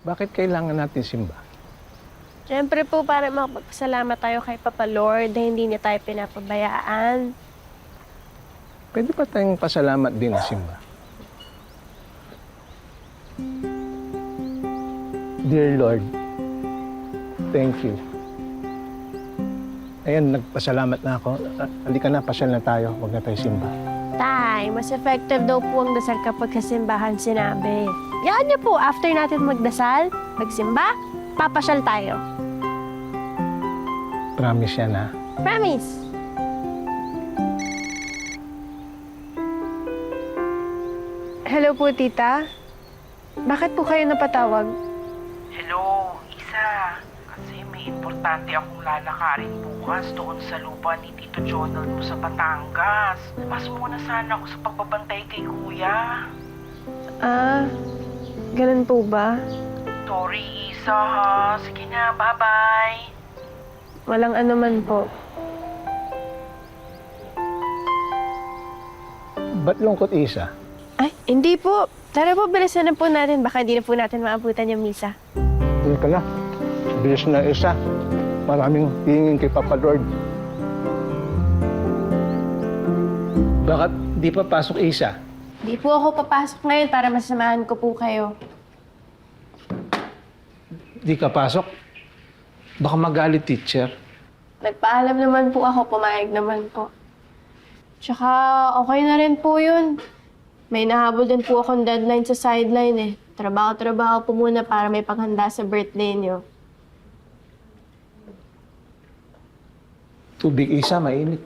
Bakit kailangan natin simba? Siyempre po, para makapagpasalamat tayo kay Papa Lord na hindi niya tayo pinapabayaan. Pwede pa tayong pasalamat din na simba? Dear Lord, thank you. Ayan, nagpasalamat na ako. Halika na, pasyal na tayo. Huwag na tayo simba. Tay, mas effective daw po ang dasal kapag kasimbahan sinabi. Yan niyo po, after natin magdasal, magsimba, papasyal tayo. Promise yan, ha? Promise! Hello po, tita. Bakit po kayo napatawag? Hello, Isa. Kasi may importante akong lalakarin bukas doon sa lupa ni Tito Jonald mo sa Batangas. Mas muna sana ako sa pagbabantay kay Kuya. Ah, ganun po ba? Sorry, Isa ha. Sige na, bye-bye. Walang anuman po. Ba't lungkot, Isa? Ay, hindi po. Tara po, bilisan na po natin. Baka hindi na po natin maabutan yung misa. Hindi ka na. Bilis na, Isa. Maraming hingin kay Papa Lord. Bakit di pa pasok, Isa? Di po ako papasok ngayon para masamahan ko po kayo. Di ka pasok? Baka magalit, teacher. Nagpaalam naman po ako, pumayag naman po. Tsaka okay na rin po yun. May nahabol din po akong deadline sa sideline eh. Trabaho-trabaho po muna para may paghanda sa birthday niyo. Tubig, Isa, mainit.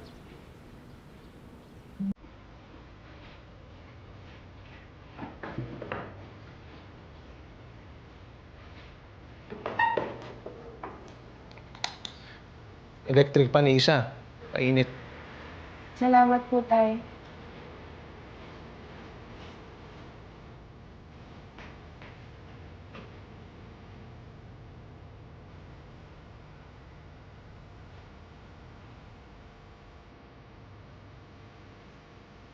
Electric pa ni Isa. Mainit. Salamat po, Tay.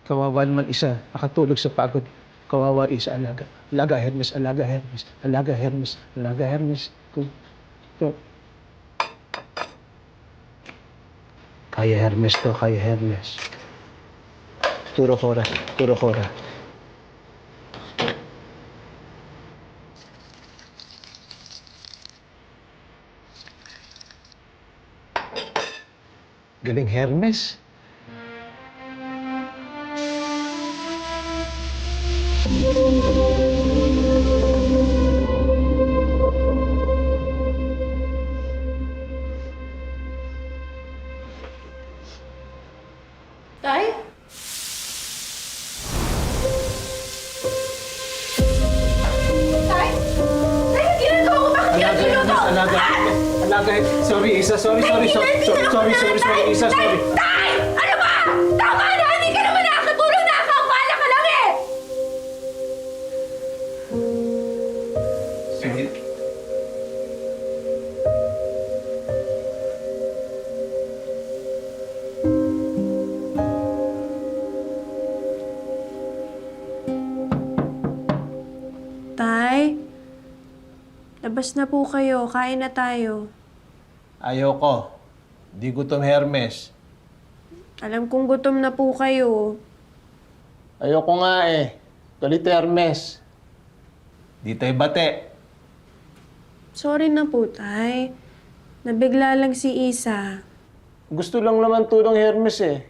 Kawawa naman, Isa. Nakatulog sa pagod. Kawawa, Isa, alaga. Alaga, Hermes, alaga, Hermes. Alaga, Hermes, alaga, Hermes. Kaya Hermes to, kaya Hermes. Turo Cora, turo Cora. Galing Hermes. Tay? Tay? Tay, ginagawa ko? Bakit Alaga, Hermes, alaga. Alaga, sorry, Isa, sorry, Isa, sorry. Tay! Ano ba? Tama na! Hindi ka naman nakakatulong! Nakakabala ka lang eh! Sige. Tay, labas na po kayo. Kain na tayo. Ayoko. Di gutom Hermes. Alam kong gutom na po kayo. Ayoko nga eh. Galit Hermes. Di tayo bate. Sorry na po, Tay. Nabigla lang si Isa. Gusto lang naman tulong Hermes eh.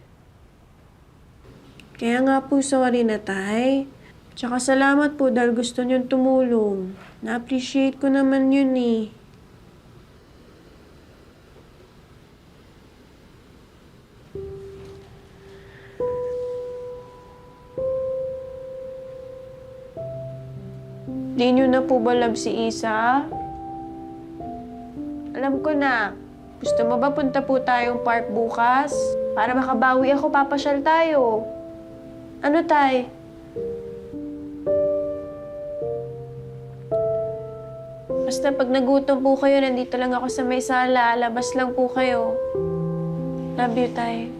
Kaya nga po sorry na, Tay. Tsaka salamat po dahil gusto niyong tumulong. Na-appreciate ko naman yun eh. Di niyo na po ba love si Isa? Alam ko na. Gusto mo ba punta po tayong park bukas? Para makabawi ako, papasyal tayo. Ano, Tay? Basta pag nagutom po kayo, nandito lang ako sa may sala. Labas lang po kayo. Love you, Tay.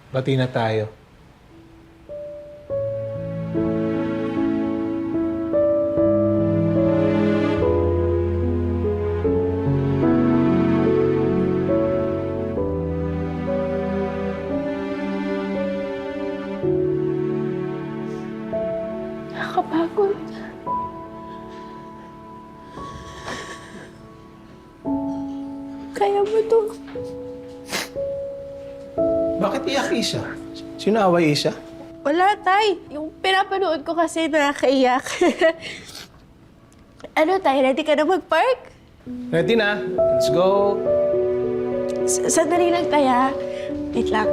Bati na tayo. Nakakapagod. Kaya mo to. Bakit iyak, Isa? Sino away, Isa? Wala, Tay. Yung pinapanood ko kasi nakakaiyak. Ano, Tay? Ready ka na mag-park? Ready na. Let's go. Sandali lang, Tay, ha? Wait lang.